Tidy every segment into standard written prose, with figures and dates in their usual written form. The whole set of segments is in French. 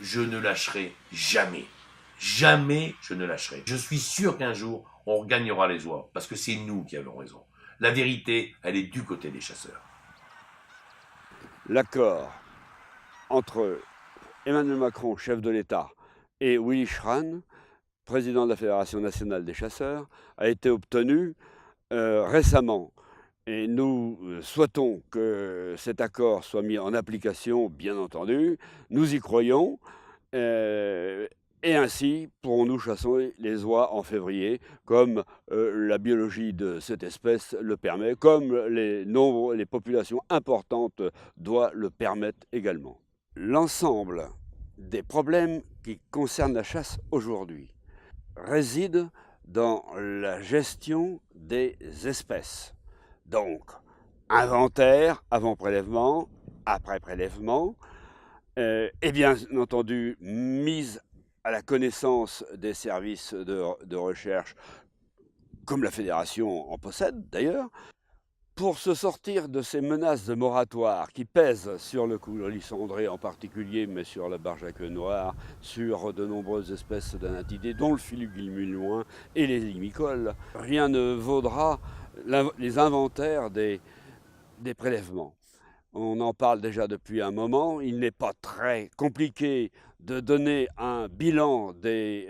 je ne lâcherai jamais. Jamais je ne lâcherai. Je suis sûr qu'un jour, on regagnera les oies, parce que c'est nous qui avons raison. La vérité, elle est du côté des chasseurs. L'accord entre Emmanuel Macron, chef de l'État, et Willy Schran, président de la Fédération nationale des chasseurs, a été obtenu récemment. Et nous souhaitons que cet accord soit mis en application, bien entendu. Nous y croyons. Et ainsi pourrons-nous chasser les oies en février, comme la biologie de cette espèce le permet, comme les populations importantes doivent le permettre également. L'ensemble des problèmes qui concernent la chasse aujourd'hui résident dans la gestion des espèces. Donc, inventaire avant prélèvement, après prélèvement, et bien entendu mise à la connaissance des services de recherche, comme la Fédération en possède d'ailleurs, pour se sortir de ces menaces de moratoire qui pèsent sur le coulis cendré en particulier, mais sur la barge à queue noire, sur de nombreuses espèces d'anatidés, dont le filugilmuloin et les limicoles, rien ne vaudra les inventaires des prélèvements. On en parle déjà depuis un moment. Il n'est pas très compliqué de donner un bilan des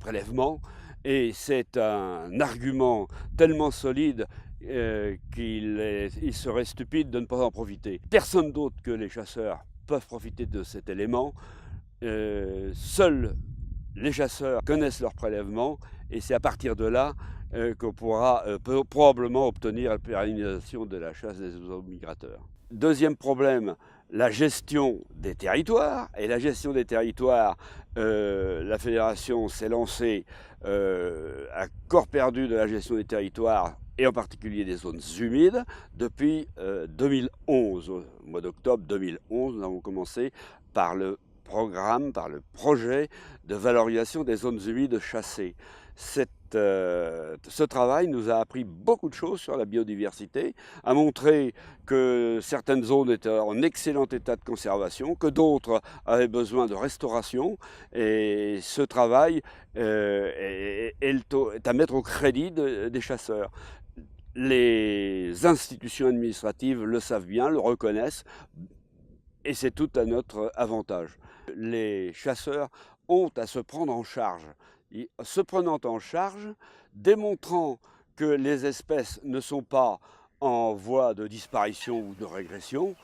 prélèvements. Et c'est un argument tellement solide qu'il serait stupide de ne pas en profiter. Personne d'autre que les chasseurs peuvent profiter de cet élément. Seuls les chasseurs connaissent leurs prélèvements et c'est à partir de là qu'on pourra probablement obtenir la pérennisation de la chasse des oiseaux migrateurs. Deuxième problème, la gestion des territoires. Et la gestion des territoires, la Fédération s'est lancée à corps perdu de la gestion des territoires et en particulier des zones humides depuis 2011. Au mois d'octobre 2011, nous avons commencé par le programme, par le projet de valorisation des zones humides chassées. Ce travail nous a appris beaucoup de choses sur la biodiversité, a montré que certaines zones étaient en excellent état de conservation, que d'autres avaient besoin de restauration, et ce travail est à mettre au crédit des chasseurs. Les institutions administratives le savent bien, le reconnaissent, et c'est tout à notre avantage. Les chasseurs ont à se prendre en charge. Se prenant en charge, démontrant que les espèces ne sont pas en voie de disparition ou de régression,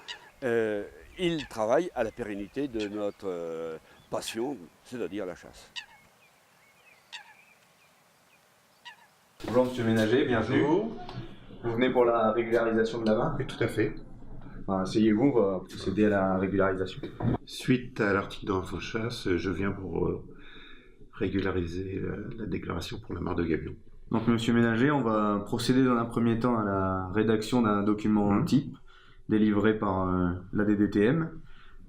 ils travaillent à la pérennité de notre passion, c'est-à-dire la chasse. Bonjour Monsieur Ménager, bienvenue. Bonjour. Vous venez pour la régularisation de la main. Oui, tout à fait. Asseyez-vous, on va procéder à la régularisation. Suite à l'article de l'Infochasse, je viens pour régulariser la déclaration pour la mare de Gabion. Donc Monsieur Ménager, on va procéder dans un premier temps à la rédaction d'un document type délivré par la DDTM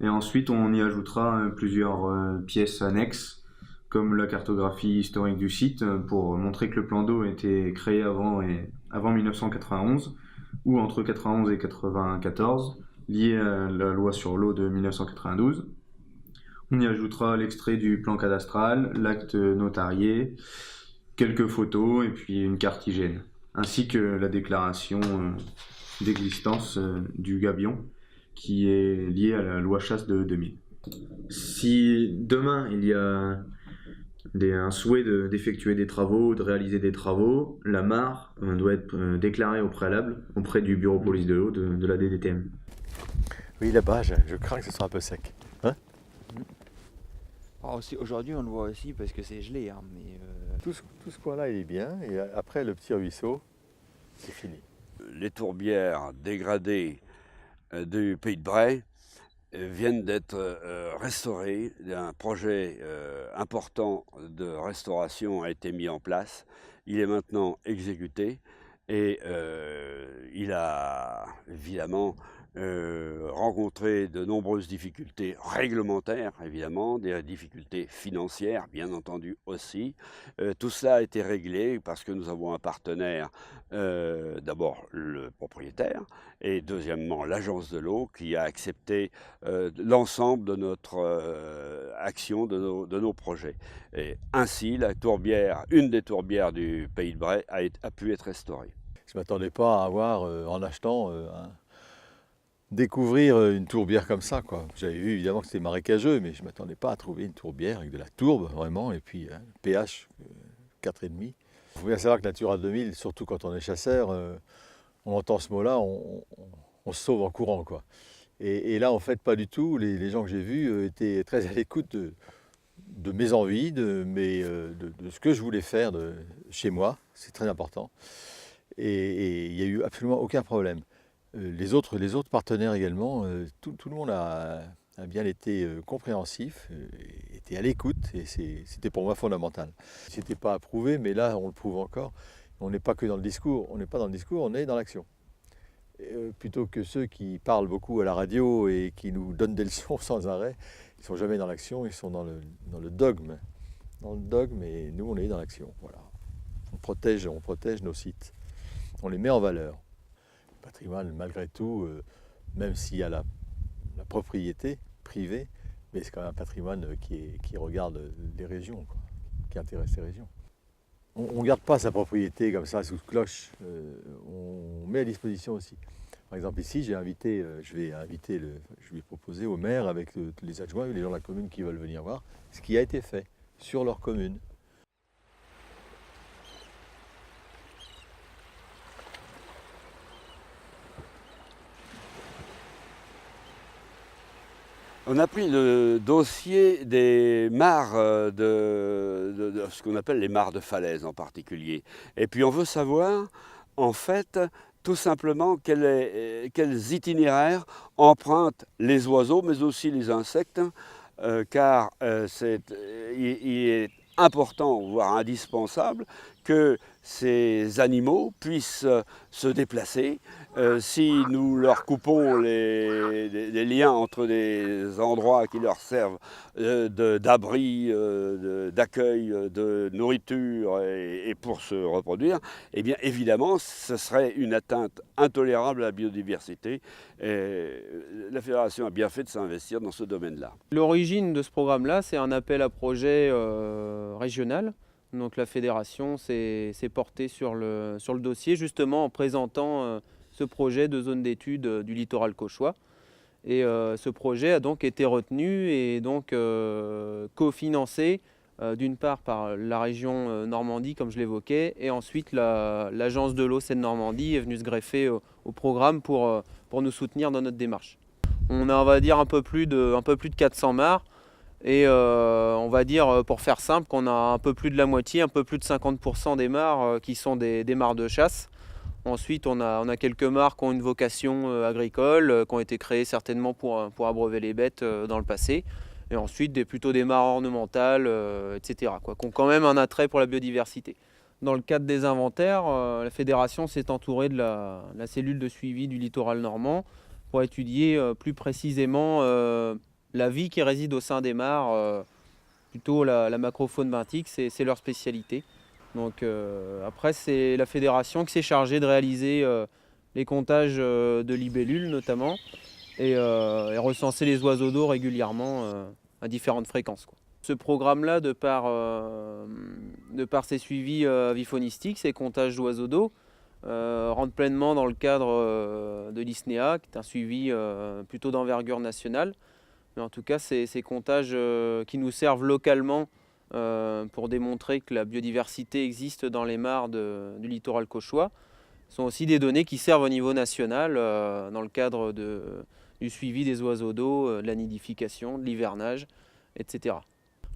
et ensuite on y ajoutera plusieurs pièces annexes comme la cartographie historique du site pour montrer que le plan d'eau a été créé avant 1991 ou entre 91 et 94 lié à la loi sur l'eau de 1992. On y ajoutera l'extrait du plan cadastral, l'acte notarié, quelques photos et puis une carte hygiène, ainsi que la déclaration d'existence du gabion qui est liée à la loi chasse de 2000. Si demain il y a un souhait d'effectuer des travaux, de réaliser des travaux, la mare doit être déclarée au préalable auprès du bureau police de l'eau de la DDTM. Oui, là-bas, je crains que ce soit un peu sec. Hein? Aujourd'hui, on le voit aussi parce que c'est gelé. Hein, mais Tout ce coin-là, il est bien. Et après, le petit ruisseau, c'est fini. Les tourbières dégradées du Pays de Bray viennent d'être restaurées. Un projet important de restauration a été mis en place. Il est maintenant exécuté et il a évidemment rencontré de nombreuses difficultés réglementaires, évidemment, des difficultés financières, bien entendu aussi. Tout cela a été réglé parce que nous avons un partenaire, d'abord le propriétaire, et deuxièmement l'agence de l'eau qui a accepté l'ensemble de notre action, de nos projets. Et ainsi, la tourbière, une des tourbières du Pays de Bray a pu être restaurée. Je ne m'attendais pas à avoir, en achetant, découvrir une tourbière comme ça, quoi. J'avais vu évidemment que c'était marécageux, mais je ne m'attendais pas à trouver une tourbière avec de la tourbe, vraiment, et puis pH 4,5. Il faut bien savoir que Natura 2000, surtout quand on est chasseur, on entend ce mot-là, on se sauve en courant, quoi. Et là, en fait, pas du tout. Les gens que j'ai vus étaient très à l'écoute de mes envies, de ce que je voulais faire chez moi. C'est très important. Et il n'y a eu absolument aucun problème. Les autres partenaires également, tout le monde a bien été compréhensif, était à l'écoute, et c'était pour moi fondamental. C'était pas approuvé, mais là on le prouve encore. On n'est pas que dans le discours, on n'est pas dans le discours, on est dans l'action. Plutôt que ceux qui parlent beaucoup à la radio et qui nous donnent des leçons sans arrêt, ils ne sont jamais dans l'action, ils sont dans le dogme. Dans le dogme, et nous on est dans l'action. Voilà. On protège nos sites, on les met en valeur. Le patrimoine, malgré tout, même s'il y a la propriété privée, mais c'est quand même un patrimoine qui regarde les régions, quoi, qui intéresse les régions. On ne garde pas sa propriété comme ça sous cloche, on met à disposition aussi. Par exemple ici, je vais proposer au maire avec les adjoints et les gens de la commune qui veulent venir voir ce qui a été fait sur leur commune. On a pris le dossier des mares de ce qu'on appelle les mares de falaise en particulier. Et puis on veut savoir, en fait, tout simplement quels itinéraires empruntent les oiseaux, mais aussi les insectes, car il est important, voire indispensable, que ces animaux puissent se déplacer. Si nous leur coupons les liens entre des endroits qui leur servent d'abri, d'accueil, de nourriture et pour se reproduire, eh bien évidemment ce serait une atteinte intolérable à la biodiversité. Et la Fédération a bien fait de s'investir dans ce domaine-là. L'origine de ce programme-là, c'est un appel à projet régional. Donc la fédération s'est portée sur le dossier justement en présentant ce projet de zone d'étude du littoral cauchois. Et ce projet a donc été retenu et donc cofinancé d'une part par la région Normandie comme je l'évoquais, et ensuite l'agence de l'eau Seine-Normandie est venue se greffer au programme pour nous soutenir dans notre démarche. On a, on va dire, un peu plus de 400 mares. Et on va dire, pour faire simple, qu'on a un peu plus de la moitié, un peu plus de 50% des mares qui sont des mares de chasse. Ensuite, on a quelques mares qui ont une vocation agricole, qui ont été créées certainement pour abreuver les bêtes dans le passé. Et ensuite, plutôt des mares ornementales, etc., quoi, qui ont quand même un attrait pour la biodiversité. Dans le cadre des inventaires, la fédération s'est entourée de la cellule de suivi du littoral normand pour étudier plus précisément la vie qui réside au sein des mares, plutôt la macrofaune benthique, c'est leur spécialité. Donc après, c'est la fédération qui s'est chargée de réaliser les comptages de libellules notamment et recenser les oiseaux d'eau régulièrement à différentes fréquences, quoi. Ce programme-là, de par ses suivis avifaunistiques, ces comptages d'oiseaux d'eau, rentre pleinement dans le cadre de l'ISNEA, qui est un suivi plutôt d'envergure nationale. Mais en tout cas, ces comptages qui nous servent localement pour démontrer que la biodiversité existe dans les mares du littoral cauchois sont aussi des données qui servent au niveau national dans le cadre du suivi des oiseaux d'eau, de la nidification, de l'hivernage, etc.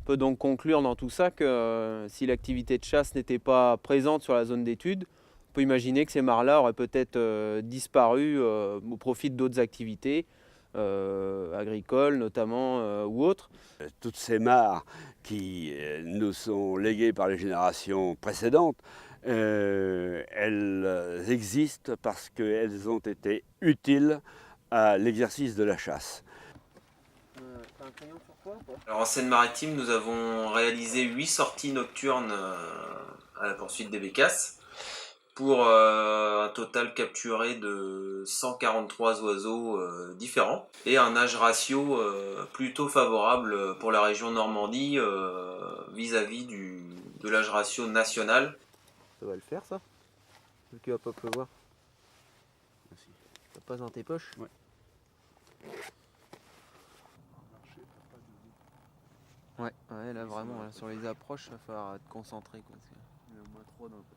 On peut donc conclure dans tout ça que si l'activité de chasse n'était pas présente sur la zone d'étude, on peut imaginer que ces mares-là auraient peut-être disparu au profit d'autres activités, agricoles notamment ou autres. Toutes ces mares qui nous sont léguées par les générations précédentes, elles existent parce qu'elles ont été utiles à l'exercice de la chasse. Alors en Seine-Maritime, nous avons réalisé 8 sorties nocturnes à la poursuite des bécasses pour un total capturé de 143 oiseaux différents et un âge ratio plutôt favorable pour la région Normandie vis-à-vis de l'âge ratio national. Ça va le faire ça? Vu qu'il va pas pleuvoir. Merci. Ça passe dans tes poches? Ouais. Ouais, là vraiment, là, sur les approches, il va falloir être concentré. Quoi, il y en a au moins 3 dans le côté.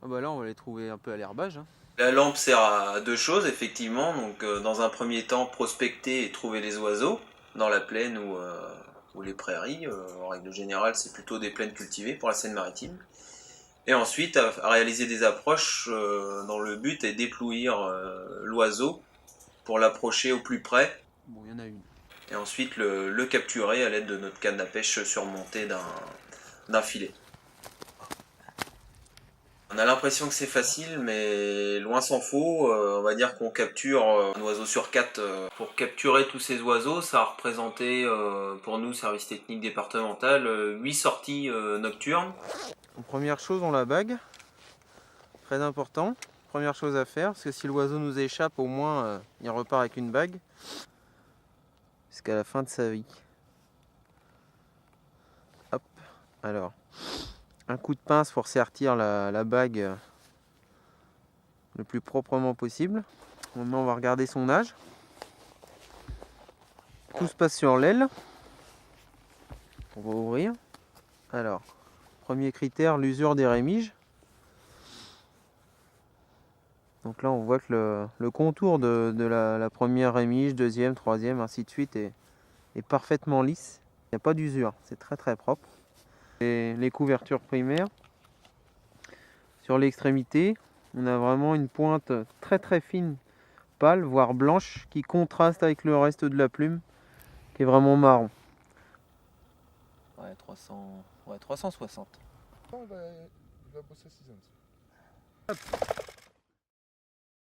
Ah bah là, on va les trouver un peu à l'herbage. Hein. La lampe sert à deux choses, effectivement. Donc, dans un premier temps, prospecter et trouver les oiseaux dans la plaine ou les prairies. En règle générale, c'est plutôt des plaines cultivées pour la Seine-Maritime. Et ensuite, à réaliser des approches dont le but est d'éplouir l'oiseau pour l'approcher au plus près. Bon, il y en a une. Et ensuite le capturer à l'aide de notre canne à pêche surmontée d'un filet. On a l'impression que c'est facile, mais loin s'en faut. On va dire qu'on capture un oiseau sur 4. Pour capturer tous ces oiseaux, ça a représenté pour nous, service technique départemental, 8 sorties nocturnes. Donc, première chose, on la bague. Très important. Première chose à faire, parce que si l'oiseau nous échappe, au moins il repart avec une bague. Jusqu'à la fin de sa vie. Hop, alors, un coup de pince pour sertir la bague le plus proprement possible. Maintenant, on va regarder son âge. Tout se passe sur l'aile. On va ouvrir. Alors, premier critère, l'usure des rémiges. Donc là, on voit que le contour de la première rémige, deuxième, troisième, ainsi de suite, est parfaitement lisse. Il n'y a pas d'usure, c'est très très propre. Et les couvertures primaires, sur l'extrémité, on a vraiment une pointe très très fine, pâle, voire blanche, qui contraste avec le reste de la plume, qui est vraiment marron. Ouais, 360. Il va bosser 6 ans.